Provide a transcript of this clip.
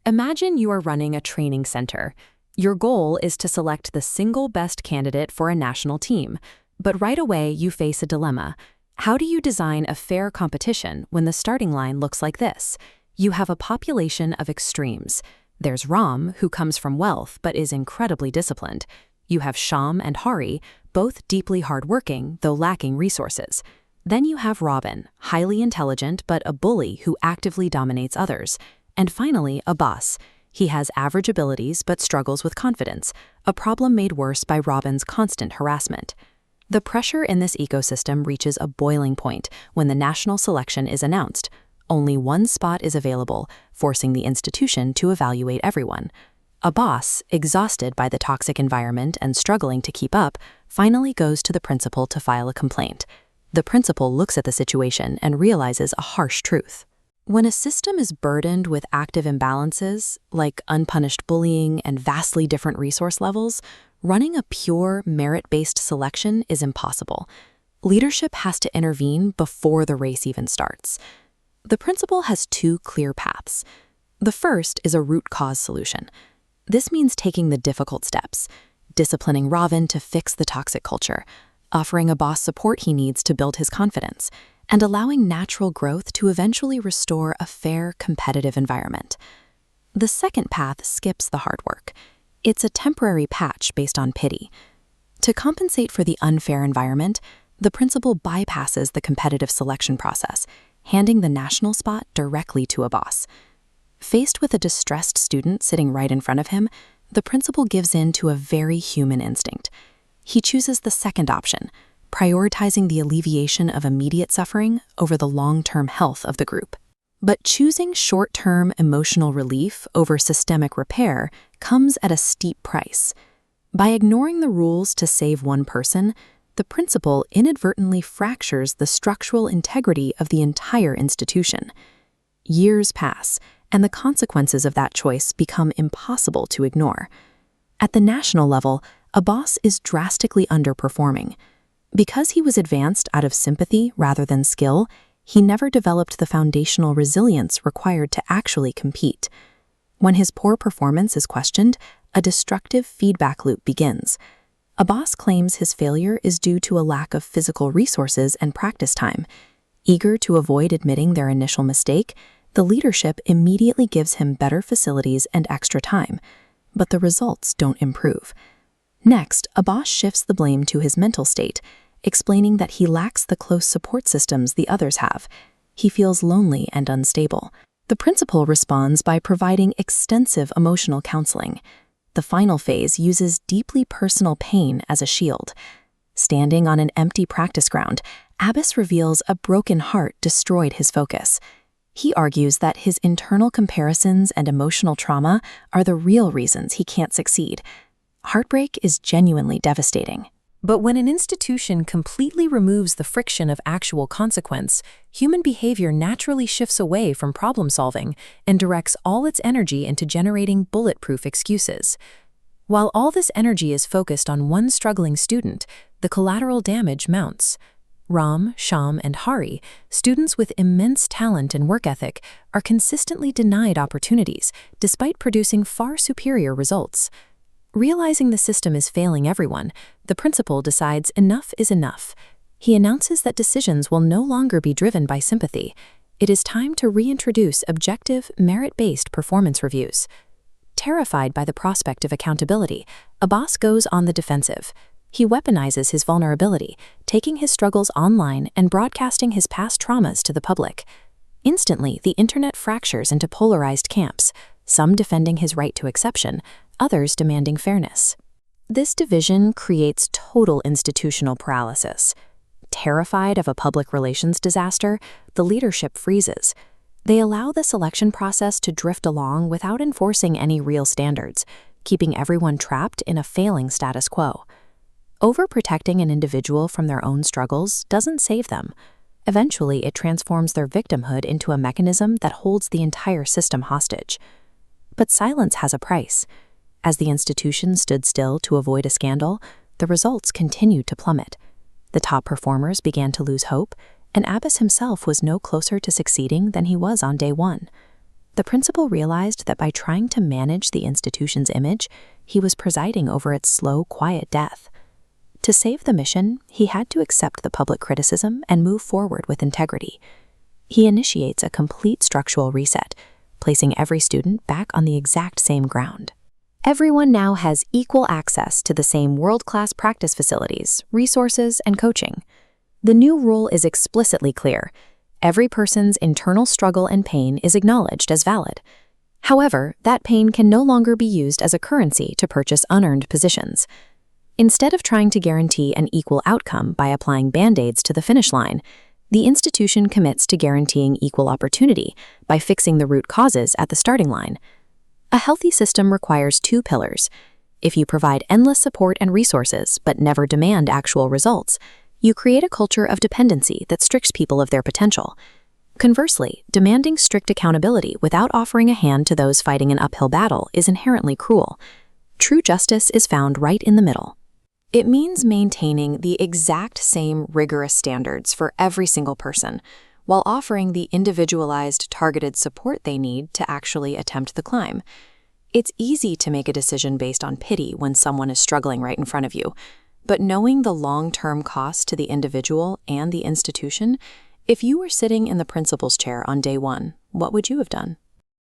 Imagine you are running a training center. Your goal is to select the single best candidate for a national team. But right away, you face a dilemma. How do you design a fair competition when the starting line looks like this? You have a population of extremes. There's Ram, who comes from wealth but is incredibly disciplined. You have Sham and Hari, both deeply hardworking, though lacking resources. Then you have Robin, highly intelligent but a bully who actively dominates others. And finally, Abbas. He has average abilities but struggles with confidence, a problem made worse by Robin's constant harassment. The pressure in this ecosystem reaches a boiling point when the national selection is announced. Only one spot is available, forcing the institution to evaluate everyone. Abbas, exhausted by the toxic environment and struggling to keep up, finally goes to the principal to file a complaint. The principal looks at the situation and realizes a harsh truth. When a system is burdened with active imbalances, like unpunished bullying and vastly different resource levels, running a pure, merit-based selection is impossible. Leadership has to intervene before the race even starts. The principal has two clear paths. The first is a root cause solution. This means taking the difficult steps, disciplining Robin to fix the toxic culture, offering Abbas support he needs to build his confidence, and allowing natural growth to eventually restore a fair, competitive environment. The second path skips the hard work. It's a temporary patch based on pity. To compensate for the unfair environment, the principal bypasses the competitive selection process, handing the national spot directly to Abbas. Faced with a distressed student sitting right in front of him, the principal gives in to a very human instinct. He chooses the second option, prioritizing the alleviation of immediate suffering over the long-term health of the group. But choosing short-term emotional relief over systemic repair comes at a steep price. By ignoring the rules to save one person, the principal inadvertently fractures the structural integrity of the entire institution. Years pass, and the consequences of that choice become impossible to ignore. At the national level, Abbas is drastically underperforming. Because he was advanced out of sympathy rather than skill, he never developed the foundational resilience required to actually compete. When his poor performance is questioned, a destructive feedback loop begins. Abbas claims his failure is due to a lack of physical resources and practice time. Eager to avoid admitting their initial mistake, the leadership immediately gives him better facilities and extra time, but the results don't improve. Next, Abbas shifts the blame to his mental state, explaining that he lacks the close support systems the others have. He feels lonely and unstable. The principal responds by providing extensive emotional counseling. The final phase uses deeply personal pain as a shield. Standing on an empty practice ground, Abbas reveals a broken heart destroyed his focus. He argues that his internal comparisons and emotional trauma are the real reasons he can't succeed. Heartbreak is genuinely devastating. But when an institution completely removes the friction of actual consequence, human behavior naturally shifts away from problem solving and directs all its energy into generating bulletproof excuses. While all this energy is focused on one struggling student, the collateral damage mounts. Ram, Sham, and Hari, students with immense talent and work ethic, are consistently denied opportunities despite producing far superior results. Realizing the system is failing everyone, the principal decides enough is enough. He announces that decisions will no longer be driven by sympathy. It is time to reintroduce objective, merit-based performance reviews. Terrified by the prospect of accountability, Abbas goes on the defensive. He weaponizes his vulnerability, taking his struggles online and broadcasting his past traumas to the public. Instantly, the internet fractures into polarized camps, some defending his right to exception, others demanding fairness. This division creates total institutional paralysis. Terrified of a public relations disaster, the leadership freezes. They allow the selection process to drift along without enforcing any real standards, keeping everyone trapped in a failing status quo. Overprotecting an individual from their own struggles doesn't save them. Eventually, it transforms their victimhood into a mechanism that holds the entire system hostage. But silence has a price. As the institution stood still to avoid a scandal, the results continued to plummet. The top performers began to lose hope, and Abbas himself was no closer to succeeding than he was on day one. The principal realized that by trying to manage the institution's image, he was presiding over its slow, quiet death. To save the mission, he had to accept the public criticism and move forward with integrity. He initiates a complete structural reset, placing every student back on the exact same ground. Everyone now has equal access to the same world-class practice facilities, resources, and coaching. The new rule is explicitly clear. Every person's internal struggle and pain is acknowledged as valid. However, that pain can no longer be used as a currency to purchase unearned positions. Instead of trying to guarantee an equal outcome by applying band-aids to the finish line, the institution commits to guaranteeing equal opportunity by fixing the root causes at the starting line. A healthy system requires two pillars. If you provide endless support and resources but never demand actual results, you create a culture of dependency that strips people of their potential. Conversely, demanding strict accountability without offering a hand to those fighting an uphill battle is inherently cruel. True justice is found right in the middle. It means maintaining the exact same rigorous standards for every single person, while offering the individualized, targeted support they need to actually attempt the climb. It's easy to make a decision based on pity when someone is struggling right in front of you, but knowing the long-term cost to the individual and the institution, if you were sitting in the principal's chair on day one, what would you have done?